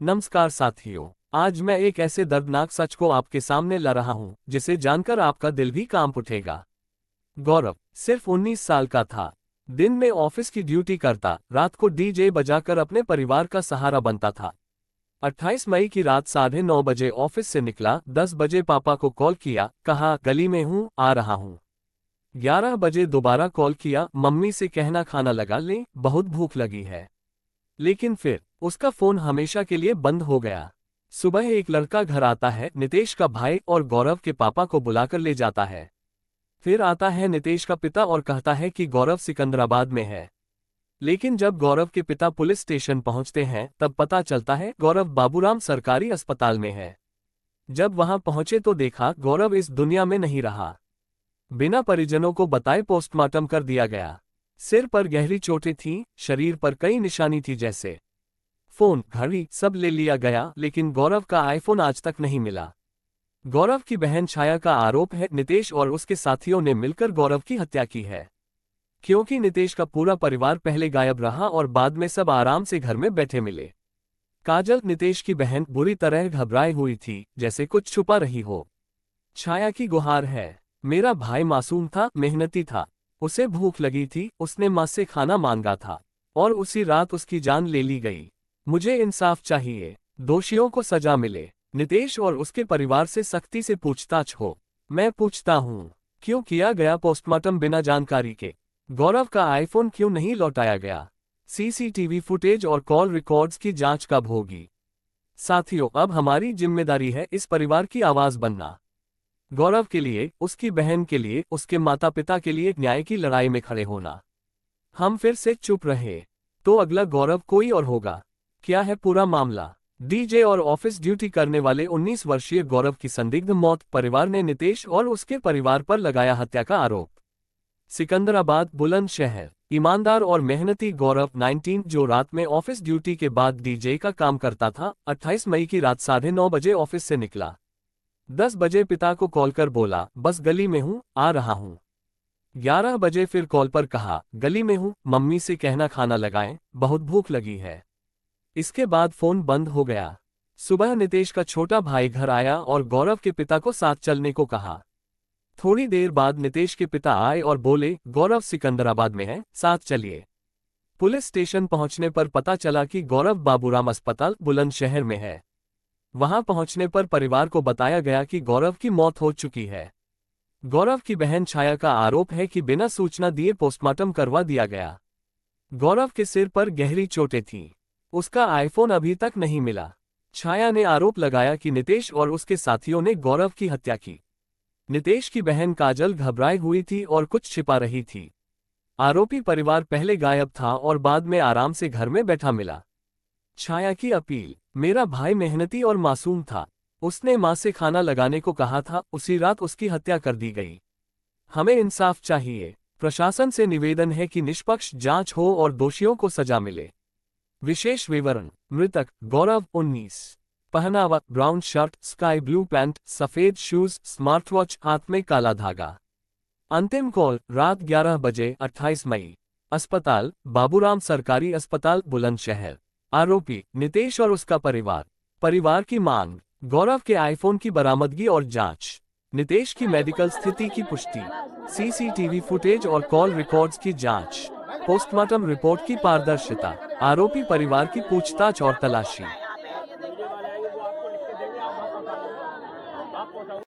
नमस्कार साथियों, आज मैं एक ऐसे दर्दनाक सच को आपके सामने ला रहा हूं जिसे जानकर आपका दिल भी कांप उठेगा। गौरव सिर्फ 19 साल का था। दिन में ऑफिस की ड्यूटी करता, रात को डीजे बजाकर अपने परिवार का सहारा बनता था। 28 मई की रात 9:30 बजे ऑफिस से निकला। 10 बजे पापा को कॉल किया, कहा गली में हूं, आ रहा हूं। 11 बजे दोबारा कॉल किया, मम्मी से कहना खाना लगा ले, बहुत भूख लगी है। लेकिन फिर उसका फोन हमेशा के लिए बंद हो गया। सुबह एक लड़का घर आता है, नितेश का भाई, और गौरव के पापा को बुलाकर ले जाता है। फिर आता है नितेश का पिता और कहता है कि गौरव सिकंदराबाद में है। लेकिन जब गौरव के पिता पुलिस स्टेशन पहुंचते हैं तब पता चलता है गौरव बाबूराम सरकारी अस्पताल में है। जब वहां पहुंचे तो देखा गौरव इस दुनिया में नहीं रहा। बिना परिजनों को बताए पोस्टमार्टम कर दिया गया। सिर पर गहरी चोटें थीं, शरीर पर कई निशानी थी, जैसे फोन, घड़ी सब ले लिया गया, लेकिन गौरव का आईफोन आज तक नहीं मिला। गौरव की बहन छाया का आरोप है नितेश और उसके साथियों ने मिलकर गौरव की हत्या की है। क्योंकि नितेश का पूरा परिवार पहले गायब रहा और बाद में सब आराम से घर में बैठे मिले। काजल, नितेश की बहन, बुरी तरह घबराई हुई थी, जैसे कुछ छुपा रही हो। छाया की गुहार है, मेरा भाई मासूम था, मेहनती था, उसे भूख लगी थी, उसने मां से खाना मांगा था और उसी रात उसकी जान ले ली गई। मुझे इंसाफ चाहिए, दोषियों को सजा मिले। नितेश और उसके परिवार से सख्ती से पूछताछ हो। मैं पूछता हूँ, क्यों किया गया पोस्टमार्टम बिना जानकारी के? गौरव का आईफोन क्यों नहीं लौटाया गया? सीसीटीवी फुटेज और कॉल रिकॉर्ड्स की जांच कब होगी? साथियों, अब हमारी जिम्मेदारी है इस परिवार की आवाज बनना। गौरव के लिए, उसकी बहन के लिए, उसके माता पिता के लिए न्याय की लड़ाई में खड़े होना। हम फिर से चुप रहे तो अगला गौरव कोई और होगा। क्या है पूरा मामला? डीजे और ऑफिस ड्यूटी करने वाले 19 वर्षीय गौरव की संदिग्ध मौत। परिवार ने नितेश और उसके परिवार पर लगाया हत्या का आरोप। सिकंदराबाद, बुलंदशहर। ईमानदार और मेहनती गौरव 19, जो रात में ऑफिस ड्यूटी के बाद डीजे का काम करता था, 28 मई की रात 9:30 बजे ऑफिस से निकला। 10 बजे पिता को कॉल कर बोला, बस गली में हूं, आ रहा हूं। 11 बजे फिर कॉल पर कहा, गली में हूं, मम्मी से कहना खाना लगाएं, बहुत भूख लगी है। इसके बाद फोन बंद हो गया। सुबह नितेश का छोटा भाई घर आया और गौरव के पिता को साथ चलने को कहा। थोड़ी देर बाद नितेश के पिता आए और बोले, गौरव सिकंदराबाद में है, साथ चलिए। पुलिस स्टेशन पहुंचने पर पता चला कि गौरव बाबूराम अस्पताल, बुलंदशहर में है। वहां पहुंचने पर परिवार को बताया गया कि गौरव की मौत हो चुकी है। गौरव की बहन छाया का आरोप है कि बिना सूचना दिए पोस्टमार्टम करवा दिया गया। गौरव के सिर पर गहरी चोटें थीं। उसका आईफोन अभी तक नहीं मिला। छाया ने आरोप लगाया कि नितेश और उसके साथियों ने गौरव की हत्या की। नितेश की बहन काजल घबराई हुई थी और कुछ छिपा रही थी। आरोपी परिवार पहले गायब था और बाद में आराम से घर में बैठा मिला। छाया की अपील, मेरा भाई मेहनती और मासूम था, उसने मां से खाना लगाने को कहा था, उसी रात उसकी हत्या कर दी गई। हमें इंसाफ चाहिए। प्रशासन से निवेदन है कि निष्पक्ष जांच हो और दोषियों को सजा मिले। विशेष विवरण: मृतक गौरव, 19। पहनावा brown shirt, sky blue pant, सफेद शूज, स्मार्टवॉच, हाथ में काला धागा। अंतिम कॉल रात 11 बजे 28 मई। अस्पताल बाबूराम सरकारी अस्पताल, बुलंदशहर। आरोपी नितेश और उसका परिवार। परिवार की मांग, गौरव के आईफोन की बरामदगी और जांच। नितेश की मेडिकल स्थिति की पुष्टि। सीसीटीवी फुटेज और कॉल रिकॉर्ड्स की जांच। पोस्टमार्टम रिपोर्ट की पारदर्शिता। आरोपी परिवार की पूछताछ और तलाशी।